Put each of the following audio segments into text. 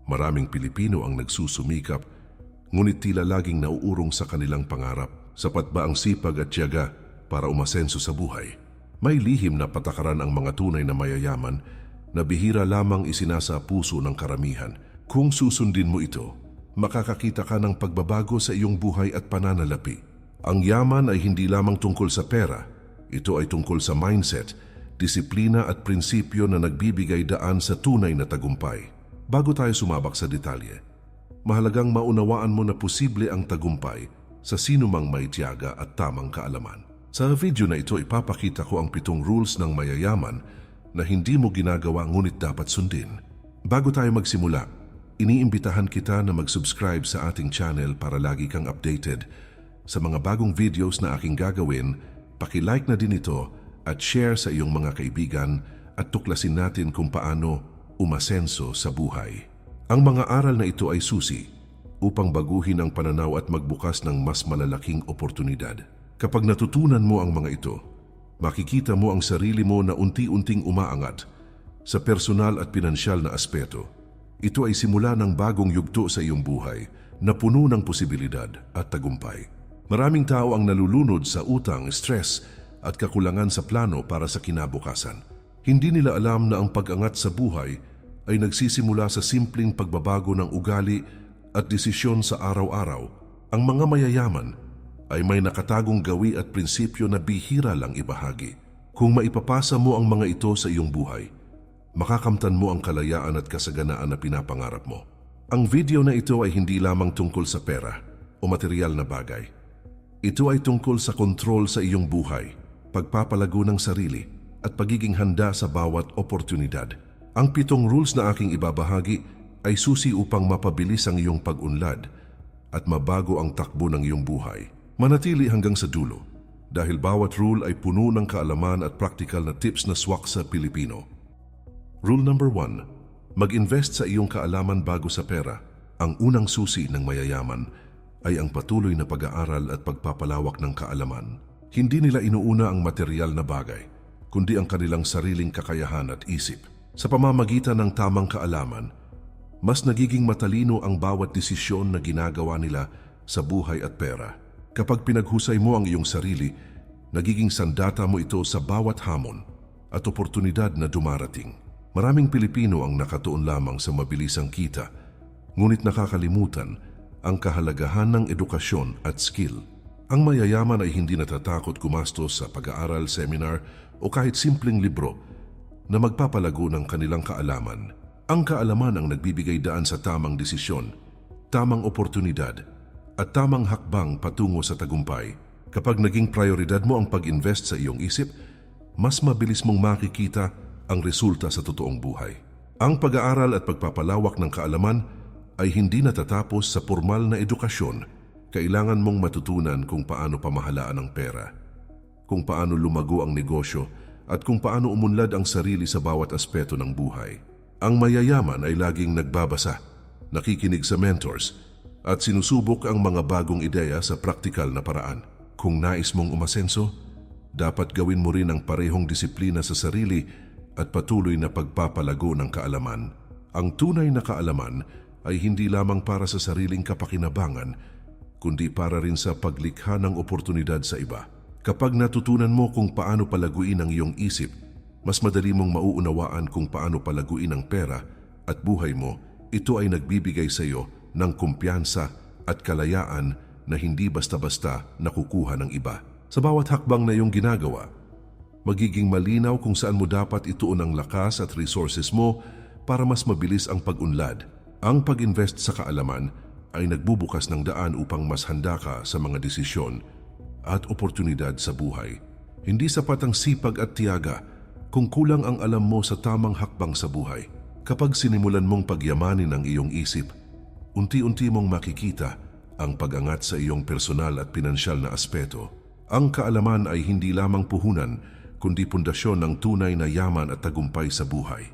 Maraming Pilipino ang nagsusumikap, ngunit tila laging nauurong sa kanilang pangarap. Sapat ba ang sipag at tiyaga para umasenso sa buhay? May lihim na patakaran ang mga tunay na mayayaman na bihira lamang isinasa puso ng karamihan. Kung susundin mo ito, makakakita ka ng pagbabago sa iyong buhay at pananalapi. Ang yaman ay hindi lamang tungkol sa pera. Ito ay tungkol sa mindset, disiplina at prinsipyo na nagbibigay daan sa tunay na tagumpay. Bago tayo sumabak sa detalye, mahalagang maunawaan mo na posible ang tagumpay sa sinumang may tiyaga at tamang kaalaman. Sa video na ito, ipapakita ko ang 7 rules ng mayayaman na hindi mo ginagawa ngunit dapat sundin. Bago tayo magsimula, iniimbitahan kita na mag-subscribe sa ating channel para lagi kang updated sa mga bagong videos na aking gagawin. Paki-like na din ito at share sa iyong mga kaibigan at tuklasin natin kung paano umasenso sa buhay. Ang mga aral na ito ay susi upang baguhin ang pananaw at magbukas ng mas malalaking oportunidad. Kapag natutunan mo ang mga ito, makikita mo ang sarili mo na unti-unting umaangat sa personal at pinansyal na aspeto. Ito ay simula ng bagong yugto sa iyong buhay na puno ng posibilidad at tagumpay. Maraming tao ang nalulunod sa utang, stress at kakulangan sa plano para sa kinabukasan. Hindi nila alam na ang pag-angat sa buhay ay nagsisimula sa simpleng pagbabago ng ugali at desisyon sa araw-araw. Ang mga mayayaman ay may nakatagong gawi at prinsipyo na bihira lang ibahagi. Kung maipapasa mo ang mga ito sa iyong buhay, makakamtan mo ang kalayaan at kasaganaan na pinapangarap mo. Ang video na ito ay hindi lamang tungkol sa pera o material na bagay. Ito ay tungkol sa kontrol sa iyong buhay, pagpapalago ng sarili, at pagiging handa sa bawat oportunidad. Ang 7 rules na aking ibabahagi ay susi upang mapabilis ang iyong pag-unlad at mabago ang takbo ng iyong buhay. Manatili hanggang sa dulo dahil bawat rule ay puno ng kaalaman at practical na tips na swak sa Pilipino. Rule number 1. Mag-invest sa iyong kaalaman bago sa pera. Ang unang susi ng mayayaman ay ang patuloy na pag-aaral at pagpapalawak ng kaalaman. Hindi nila inuuna ang material na bagay, kundi ang kanilang sariling kakayahan at isip. Sa pamamagitan ng tamang kaalaman, mas nagiging matalino ang bawat desisyon na ginagawa nila sa buhay at pera. Kapag pinaghusay mo ang iyong sarili, nagiging sandata mo ito sa bawat hamon at oportunidad na dumarating. Maraming Pilipino ang nakatuon lamang sa mabilisang kita, ngunit nakakalimutan ang kahalagahan ng edukasyon at skill. Ang mayayaman ay hindi natatakot gumastos sa pag-aaral, seminar o kahit simpleng libro na magpapalago ng kanilang kaalaman. Ang kaalaman ang nagbibigay daan sa tamang desisyon, tamang oportunidad, at tamang hakbang patungo sa tagumpay. Kapag naging prioridad mo ang pag-invest sa iyong isip, mas mabilis mong makikita ang resulta sa totoong buhay. Ang pag-aaral at pagpapalawak ng kaalaman ay hindi natatapos sa formal na edukasyon. Kailangan mong matutunan kung paano pamahalaan ang pera, kung paano lumago ang negosyo, at kung paano umunlad ang sarili sa bawat aspeto ng buhay. Ang mayayaman ay laging nagbabasa, nakikinig sa mentors, at sinusubok ang mga bagong ideya sa praktikal na paraan. Kung nais mong umasenso, dapat gawin mo rin ang parehong disiplina sa sarili at patuloy na pagpapalago ng kaalaman. Ang tunay na kaalaman ay hindi lamang para sa sariling kapakinabangan, kundi para rin sa paglikha ng oportunidad sa iba. Kapag natutunan mo kung paano palaguin ang iyong isip, mas madali mong mauunawaan kung paano palaguin ang pera at buhay mo. Ito ay nagbibigay sa iyo ng kumpiyansa at kalayaan na hindi basta-basta nakukuha ng iba. Sa bawat hakbang na iyong ginagawa, magiging malinaw kung saan mo dapat ituon ang lakas at resources mo para mas mabilis ang pag-unlad. Ang pag-invest sa kaalaman ay nagbubukas ng daan upang mas handa ka sa mga desisyon at oportunidad sa buhay. Hindi sapat ang sipag at tiyaga kung kulang ang alam mo sa tamang hakbang sa buhay. Kapag sinimulan mong pagyamanin ang iyong isip, unti-unti mong makikita ang pag-angat sa iyong personal at pinansyal na aspeto. Ang kaalaman ay hindi lamang puhunan, kundi pundasyon ng tunay na yaman at tagumpay sa buhay.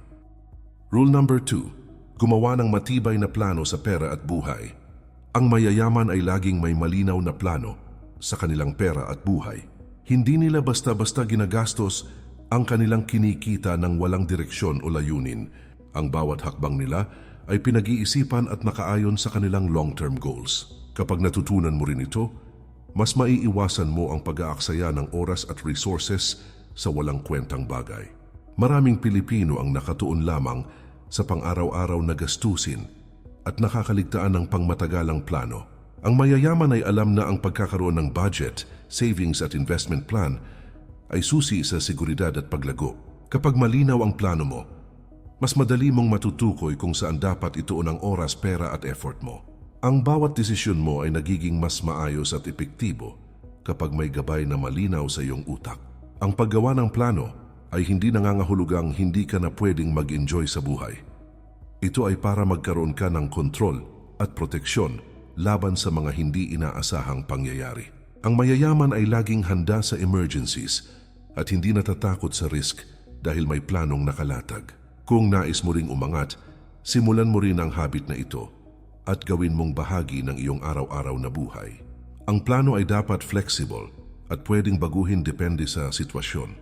Rule number 2. Gumawa ng matibay na plano sa pera at buhay. Ang mayayaman ay laging may malinaw na plano sa kanilang pera at buhay. Hindi nila basta-basta ginagastos ang kanilang kinikita ng walang direksyon o layunin. Ang bawat hakbang nila ay pinag-iisipan at nakaayon sa kanilang long-term goals. Kapag natutunan mo rin ito, mas maiiwasan mo ang pag-aaksaya ng oras at resources sa walang kwentang bagay. Maraming Pilipino ang nakatuon lamang sa pang-araw-araw na gastusin at nakakaligtaan ng pangmatagalang plano. Ang mayayaman ay alam na ang pagkakaroon ng budget, savings at investment plan ay susi sa seguridad at paglago. Kapag malinaw ang plano mo, mas madali mong matutukoy kung saan dapat ituon ang oras, pera at effort mo. Ang bawat desisyon mo ay nagiging mas maayos at epektibo kapag may gabay na malinaw sa iyong utak. Ang paggawa ng plano ay hindi nangangahulugang hindi ka na pwedeng mag-enjoy sa buhay. Ito ay para magkaroon ka ng kontrol at proteksyon laban sa mga hindi inaasahang pangyayari. Ang mayayaman ay laging handa sa emergencies at hindi natatakot sa risk dahil may planong nakalatag. Kung nais mo ring umangat, simulan mo rin ang habit na ito at gawin mong bahagi ng iyong araw-araw na buhay. Ang plano ay dapat flexible at pwedeng baguhin depende sa sitwasyon.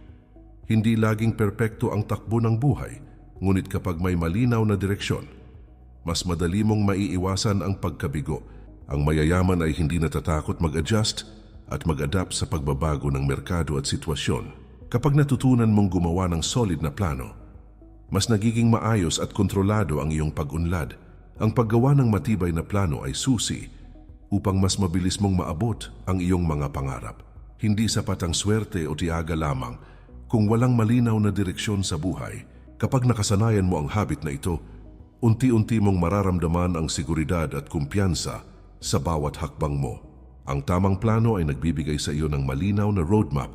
Hindi laging perpekto ang takbo ng buhay, ngunit kapag may malinaw na direksyon, mas madali mong maiiwasan ang pagkabigo. Ang mayayaman ay hindi natatakot mag-adjust at mag-adapt sa pagbabago ng merkado at sitwasyon. Kapag natutunan mong gumawa ng solid na plano, mas nagiging maayos at kontrolado ang iyong pag-unlad. Ang paggawa ng matibay na plano ay susi upang mas mabilis mong maabot ang iyong mga pangarap. Hindi sapat ang swerte o tiyaga lamang kung walang malinaw na direksyon sa buhay. Kapag nakasanayan mo ang habit na ito, unti-unti mong mararamdaman ang seguridad at kumpiyansa sa bawat hakbang mo. Ang tamang plano ay nagbibigay sa iyo ng malinaw na roadmap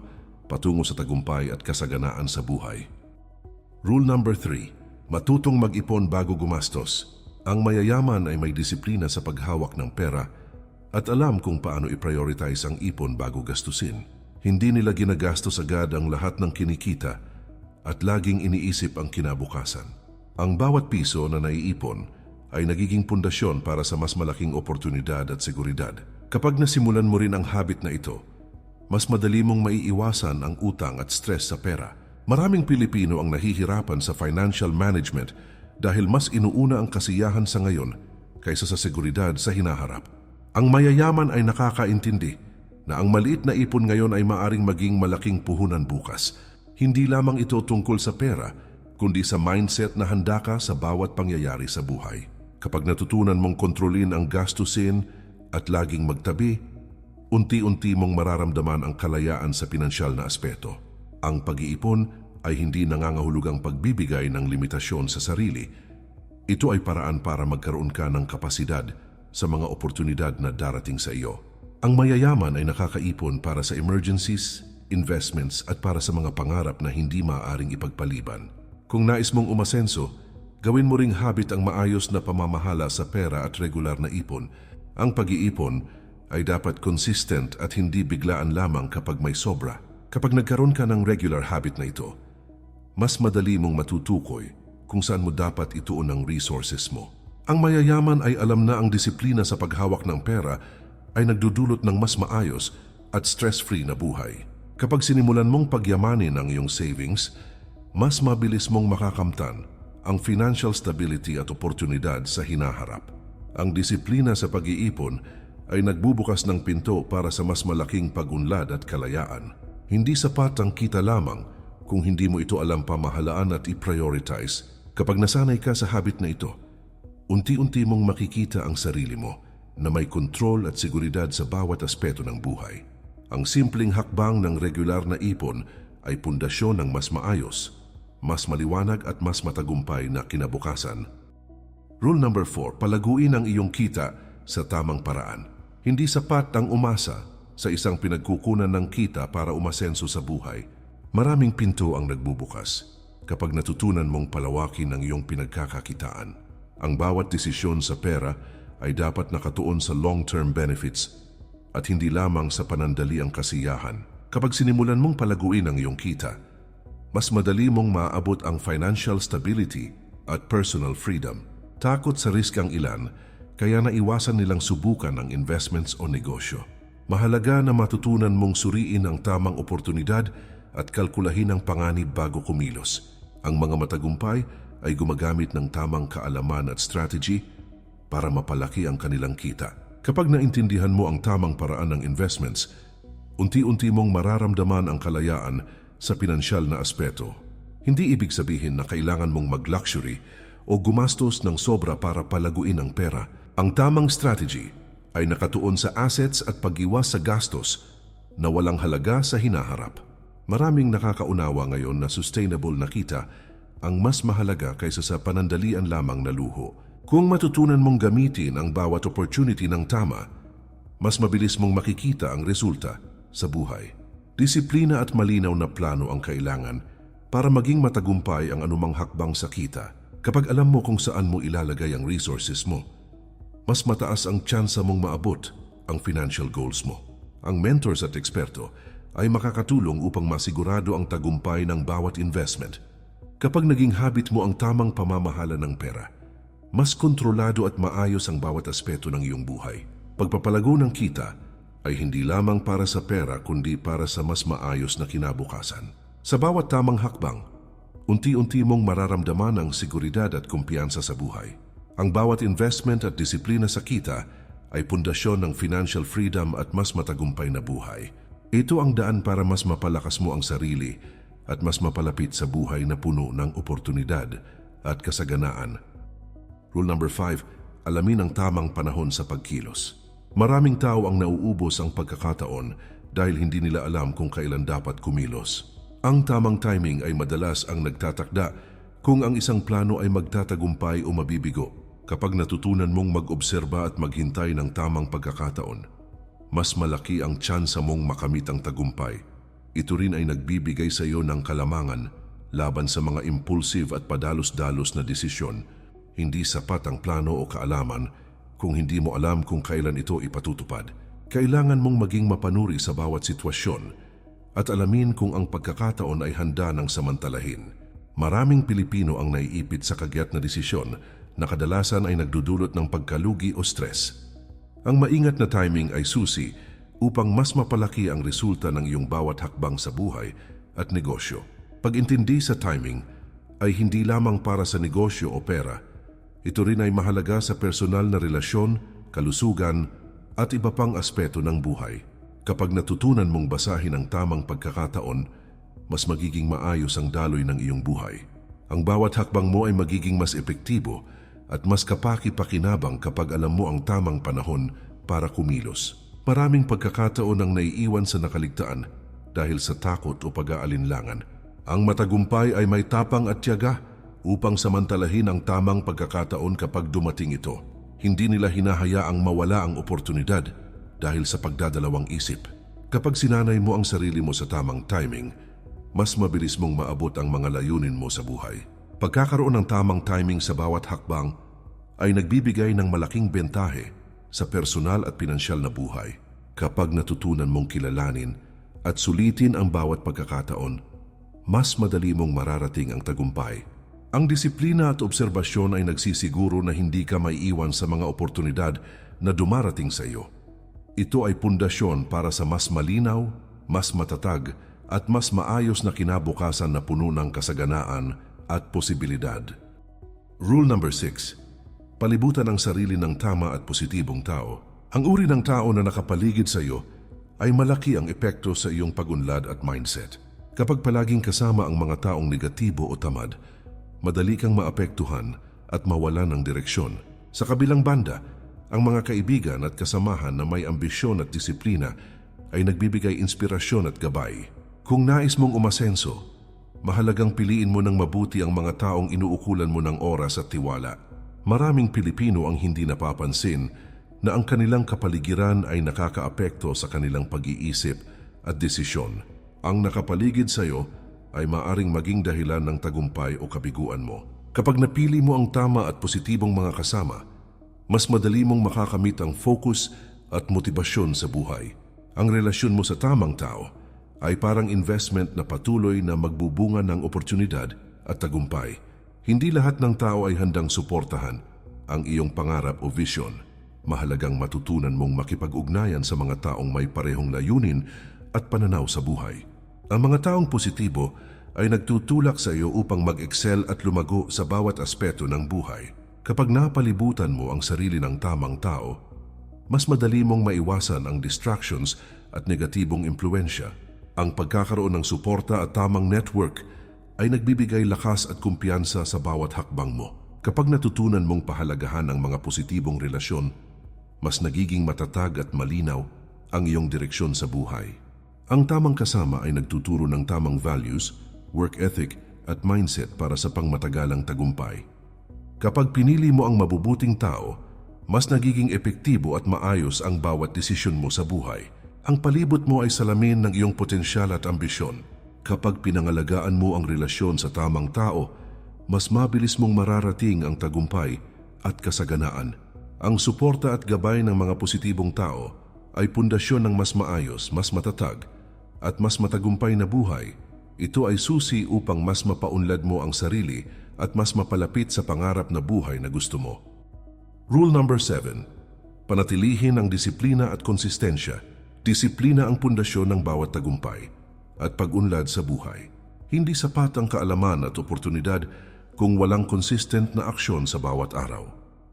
patungo sa tagumpay at kasaganaan sa buhay. Rule number 3. Matutong mag-ipon bago gumastos. Ang mayayaman ay may disiplina sa paghawak ng pera at alam kung paano i-prioritize ang ipon bago gastusin. Hindi nila ginagastos agad ang lahat ng kinikita at laging iniisip ang kinabukasan. Ang bawat piso na naiipon ay nagiging pundasyon para sa mas malaking oportunidad at seguridad. Kapag nasimulan mo rin ang habit na ito, mas madali mong maiiwasan ang utang at stress sa pera. Maraming Pilipino ang nahihirapan sa financial management dahil mas inuuna ang kasiyahan sa ngayon kaysa sa seguridad sa hinaharap. Ang mayayaman ay nakakaintindi na ang maliit na ipon ngayon ay maaring maging malaking puhunan bukas. Hindi lamang ito tungkol sa pera, kundi sa mindset na handa ka sa bawat pangyayari sa buhay. Kapag natutunan mong kontrolin ang gastusin at laging magtabi, unti-unti mong mararamdaman ang kalayaan sa pinansyal na aspeto. Ang pag-iipon ay hindi nangangahulugang pagbibigay ng limitasyon sa sarili. Ito ay paraan para magkaroon ka ng kapasidad sa mga oportunidad na darating sa iyo. Ang mayayaman ay nakakaipon para sa emergencies, investments at para sa mga pangarap na hindi maaaring ipagpaliban. Kung nais mong umasenso, gawin mo ring habit ang maayos na pamamahala sa pera at regular na ipon. Ang pag-iipon ay dapat consistent at hindi biglaan lamang kapag may sobra. Kapag nagkaroon ka ng regular habit na ito, mas madali mong matutukoy kung saan mo dapat ituon ang resources mo. Ang mayayaman ay alam na ang disiplina sa paghawak ng pera ay nagdudulot ng mas maayos at stress-free na buhay. Kapag sinimulan mong pagyamanin ang iyong savings, mas mabilis mong makakamtan ang financial stability at oportunidad sa hinaharap. Ang disiplina sa pag-iipon ay nagbubukas ng pinto para sa mas malaking pag-unlad at kalayaan. Hindi sapat ang kita lamang kung hindi mo ito alam pamahalaan at i-prioritize. Kapag nasanay ka sa habit na ito, unti-unti mong makikita ang sarili mo na may kontrol at seguridad sa bawat aspeto ng buhay. Ang simpleng hakbang ng regular na ipon ay pundasyon ng mas maayos, mas maliwanag at mas matagumpay na kinabukasan. Rule number 4. Palaguin ang iyong kita sa tamang paraan. Hindi sapat ang umasa sa isang pinagkukunan ng kita para umasenso sa buhay. Maraming pinto ang nagbubukas kapag natutunan mong palawakin ang iyong pinagkakakitaan. Ang bawat desisyon sa pera ay dapat nakatuon sa long-term benefits at hindi lamang sa panandaliang kasiyahan. Kapag sinimulan mong palaguin ang iyong kita, mas madali mong maaabot ang financial stability at personal freedom. Takot sa risk ang ilan, kaya naiwasan nilang subukan ang investments o negosyo. Mahalaga na matutunan mong suriin ang tamang oportunidad at kalkulahin ang panganib bago kumilos. Ang mga matagumpay ay gumagamit ng tamang kaalaman at strategy para mapalaki ang kanilang kita. Kapag naintindihan mo ang tamang paraan ng investments, unti-unti mong mararamdaman ang kalayaan sa pinansyal na aspeto. Hindi ibig sabihin na kailangan mong mag-luxury o gumastos ng sobra para palaguin ang pera. Ang tamang strategy ay nakatuon sa assets at pag-iwas sa gastos na walang halaga sa hinaharap. Maraming nakakaunawa ngayon na sustainable na kita ang mas mahalaga kaysa sa panandalian lamang na luho. Kung matutunan mong gamitin ang bawat opportunity ng tama, mas mabilis mong makikita ang resulta sa buhay. Disiplina at malinaw na plano ang kailangan para maging matagumpay ang anumang hakbang sa kita. Kapag alam mo kung saan mo ilalagay ang resources mo, mas mataas ang tsansa mong maabot ang financial goals mo. Ang mentors at eksperto ay makakatulong upang masigurado ang tagumpay ng bawat investment. Kapag naging habit mo ang tamang pamamahala ng pera, mas kontrolado at maayos ang bawat aspeto ng iyong buhay. Pagpapalago ng kita ay hindi lamang para sa pera kundi para sa mas maayos na kinabukasan. Sa bawat tamang hakbang, unti-unti mong mararamdaman ang seguridad at kumpiyansa sa buhay. Ang bawat investment at disiplina sa kita ay pundasyon ng financial freedom at mas matagumpay na buhay. Ito ang daan para mas mapalakas mo ang sarili at mas mapalapit sa buhay na puno ng oportunidad at kasaganaan. Rule number 5, alamin ang tamang panahon sa pagkilos. Maraming tao ang nauubos ang pagkakataon dahil hindi nila alam kung kailan dapat kumilos. Ang tamang timing ay madalas ang nagtatakda kung ang isang plano ay magtatagumpay o mabibigo. Kapag natutunan mong mag-obserba at maghintay ng tamang pagkakataon, mas malaki ang tsansa mong makamit ang tagumpay. Ito rin ay nagbibigay sa iyo ng kalamangan laban sa mga impulsive at padalos-dalos na desisyon. Hindi sapat ang plano o kaalaman kung hindi mo alam kung kailan ito ipatutupad. Kailangan mong maging mapanuri sa bawat sitwasyon at alamin kung ang pagkakataon ay handa ng samantalahin. Maraming Pilipino ang naiipit sa kagyat na desisyon na kadalasan ay nagdudulot ng pagkalugi o stress. Ang maingat na timing ay susi upang mas mapalaki ang resulta ng iyong bawat hakbang sa buhay at negosyo. Pag-intindi sa timing ay hindi lamang para sa negosyo o pera. Ito rin ay mahalaga sa personal na relasyon, kalusugan at iba pang aspeto ng buhay. Kapag natutunan mong basahin ang tamang pagkakataon, mas magiging maayos ang daloy ng iyong buhay. Ang bawat hakbang mo ay magiging mas epektibo at mas kapaki-pakinabang kapag alam mo ang tamang panahon para kumilos. Maraming pagkakataon ang naiiwan sa nakaligtaan dahil sa takot o pag-aalinlangan. Ang matagumpay ay may tapang at tiyaga upang samantalahin ang tamang pagkakataon kapag dumating ito. Hindi nila hinahayaang mawala ang oportunidad dahil sa pagdadalawang isip. Kapag sinanay mo ang sarili mo sa tamang timing, mas mabilis mong maabot ang mga layunin mo sa buhay. Pagkakaroon ng tamang timing sa bawat hakbang ay nagbibigay ng malaking bentahe sa personal at pinansyal na buhay. Kapag natutunan mong kilalanin at sulitin ang bawat pagkakataon, mas madali mong mararating ang tagumpay. Ang disiplina at obserbasyon ay nagsisiguro na hindi ka maiiwan sa mga oportunidad na dumarating sa iyo. Ito ay pundasyon para sa mas malinaw, mas matatag at mas maayos na kinabukasan na puno ng kasaganaan at posibilidad. Rule number 6. Palibutan ang sarili ng tama at positibong tao. Ang uri ng tao na nakapaligid sa iyo ay malaki ang epekto sa iyong pag-unlad at mindset. Kapag palaging kasama ang mga taong negatibo o tamad, madali kang maapektuhan at mawalan ng direksyon. Sa kabilang banda, ang mga kaibigan at kasamahan na may ambisyon at disiplina ay nagbibigay inspirasyon at gabay. Kung nais mong umasenso, mahalagang piliin mo ng mabuti ang mga taong inuukulan mo ng oras at tiwala. Maraming Pilipino ang hindi napapansin na ang kanilang kapaligiran ay nakakaapekto sa kanilang pag-iisip at desisyon. Ang nakapaligid sa iyo ay maaring maging dahilan ng tagumpay o kabiguan mo. Kapag napili mo ang tama at positibong mga kasama, mas madali mong makakamit ang focus at motibasyon sa buhay. Ang relasyon mo sa tamang tao ay parang investment na patuloy na magbubunga ng oportunidad at tagumpay. Hindi lahat ng tao ay handang suportahan ang iyong pangarap o vision. Mahalagang matutunan mong makipag-ugnayan sa mga taong may parehong layunin at pananaw sa buhay. Ang mga taong positibo ay nagtutulak sa iyo upang mag-excel at lumago sa bawat aspeto ng buhay. Kapag napalibutan mo ang sarili ng tamang tao, mas madali mong maiwasan ang distractions at negatibong impluensya. Ang pagkakaroon ng suporta at tamang network ay nagbibigay lakas at kumpiyansa sa bawat hakbang mo. Kapag natutunan mong pahalagahan ang mga positibong relasyon, mas nagiging matatag at malinaw ang iyong direksyon sa buhay. Ang tamang kasama ay nagtuturo ng tamang values, work ethic at mindset para sa pangmatagalang tagumpay. Kapag pinili mo ang mabubuting tao, mas nagiging epektibo at maayos ang bawat desisyon mo sa buhay. Ang palibot mo ay salamin ng iyong potensyal at ambisyon. Kapag pinangalagaan mo ang relasyon sa tamang tao, mas mabilis mong mararating ang tagumpay at kasaganaan. Ang suporta at gabay ng mga positibong tao ay pundasyon ng mas maayos, mas matatag, at mas matagumpay na buhay. Ito ay susi upang mas mapaunlad mo ang sarili at mas mapalapit sa pangarap na buhay na gusto mo. Rule number 7. Panatilihin ang disiplina at konsistensya. Disiplina ang pundasyon ng bawat tagumpay at pag-unlad sa buhay. Hindi sapat ang kaalaman at oportunidad kung walang consistent na aksyon sa bawat araw.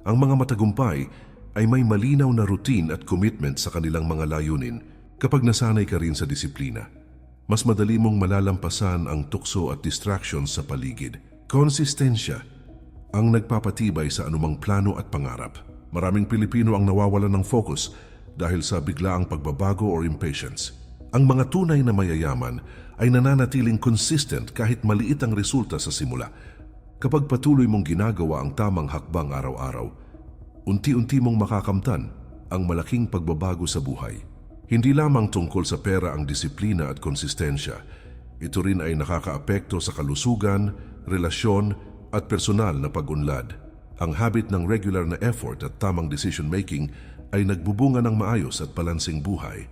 Ang mga matagumpay ay may malinaw na routine at commitment sa kanilang mga layunin. Kapag nasanay ka rin sa disiplina, mas madali mong malalampasan ang tukso at distractions sa paligid. Konsistensya ang nagpapatibay sa anumang plano at pangarap. Maraming Pilipino ang nawawalan ng focus dahil sa biglaang pagbabago or impatience. Ang mga tunay na mayayaman ay nananatiling consistent kahit maliit ang resulta sa simula. Kapag patuloy mong ginagawa ang tamang hakbang araw-araw, unti-unti mong makakamtan ang malaking pagbabago sa buhay. Hindi lamang tungkol sa pera ang disiplina at konsistensya. Ito rin ay nakakaapekto sa kalusugan, relasyon at personal na pag-unlad. Ang habit ng regular na effort at tamang decision-making ay nagbubunga ng maayos at balanseng buhay.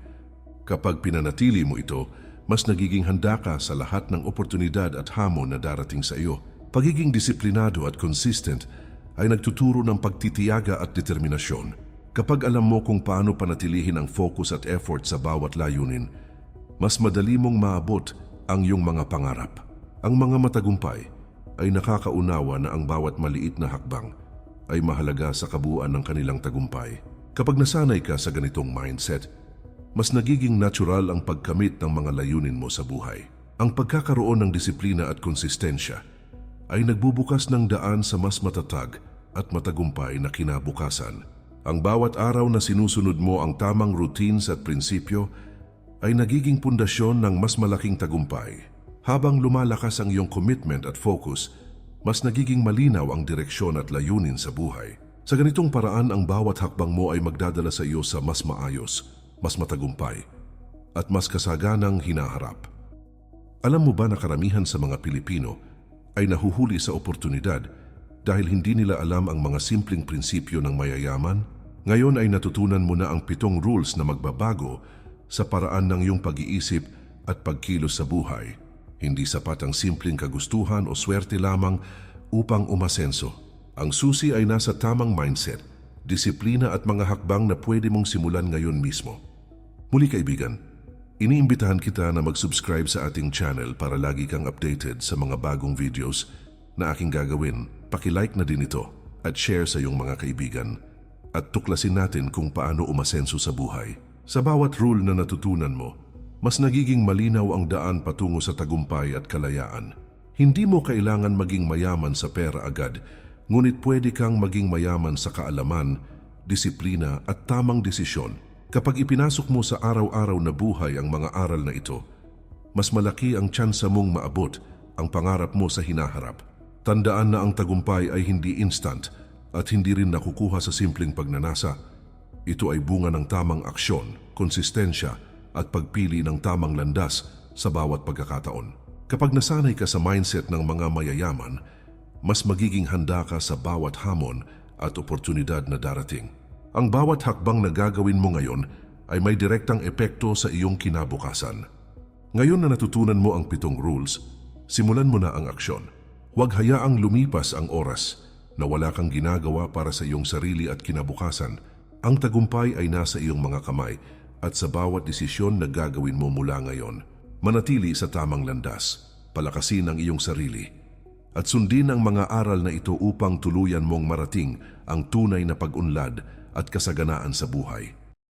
Kapag pinanatili mo ito, mas nagiging handa ka sa lahat ng oportunidad at hamon na darating sa iyo. Pagiging disiplinado at consistent ay nagtuturo ng pagtitiyaga at determinasyon. Kapag alam mo kung paano panatilihin ang focus at effort sa bawat layunin, mas madali mong maabot ang iyong mga pangarap. Ang mga matagumpay ay nakakaunawa na ang bawat maliit na hakbang ay mahalaga sa kabuuan ng kanilang tagumpay. Kapag nasanay ka sa ganitong mindset, mas nagiging natural ang pagkamit ng mga layunin mo sa buhay. Ang pagkakaroon ng disiplina at konsistensya ay nagbubukas ng daan sa mas matatag at matagumpay na kinabukasan. Ang bawat araw na sinusunod mo ang tamang routines at prinsipyo ay nagiging pundasyon ng mas malaking tagumpay. Habang lumalakas ang iyong commitment at focus, mas nagiging malinaw ang direksyon at layunin sa buhay. Sa ganitong paraan, ang bawat hakbang mo ay magdadala sa iyo sa mas maayos, mas matagumpay, at mas kasaganang hinaharap. Alam mo ba na karamihan sa mga Pilipino ay nahuhuli sa oportunidad dahil hindi nila alam ang mga simpleng prinsipyo ng mayayaman? Ngayon ay natutunan mo na ang 7 rules na magbabago sa paraan ng iyong pag-iisip at pagkilos sa buhay. Hindi sapat ang simpleng kagustuhan o swerte lamang upang umasenso. Ang susi ay nasa tamang mindset, disiplina at mga hakbang na pwede mong simulan ngayon mismo. Muli kaibigan, iniimbitahan kita na mag-subscribe sa ating channel para lagi kang updated sa mga bagong videos na aking gagawin. Paki-like na din ito at share sa iyong mga kaibigan at tuklasin natin kung paano umasenso sa buhay. Sa bawat rule na natutunan mo, mas nagiging malinaw ang daan patungo sa tagumpay at kalayaan. Hindi mo kailangan maging mayaman sa pera agad, ngunit pwede kang maging mayaman sa kaalaman, disiplina at tamang desisyon. Kapag ipinasok mo sa araw-araw na buhay ang mga aral na ito, mas malaki ang tsansa mong maabot ang pangarap mo sa hinaharap. Tandaan na ang tagumpay ay hindi instant at hindi rin nakukuha sa simpleng pagnanasa. Ito ay bunga ng tamang aksyon, konsistensya at pagpili ng tamang landas sa bawat pagkakataon. Kapag nasanay ka sa mindset ng mga mayayaman, mas magiging handa ka sa bawat hamon at oportunidad na darating. Ang bawat hakbang na gagawin mo ngayon ay may direktang epekto sa iyong kinabukasan. Ngayon na natutunan mo ang 7 rules, simulan mo na ang aksyon. Huwag hayaang lumipas ang oras na wala kang ginagawa para sa iyong sarili at kinabukasan. Ang tagumpay ay nasa iyong mga kamay at sa bawat desisyon na gagawin mo mula ngayon. Manatili sa tamang landas. palakasin ang iyong sarili, at sundin ang mga aral na ito upang tuluyan mong marating ang tunay na pag-unlad at kasaganaan sa buhay.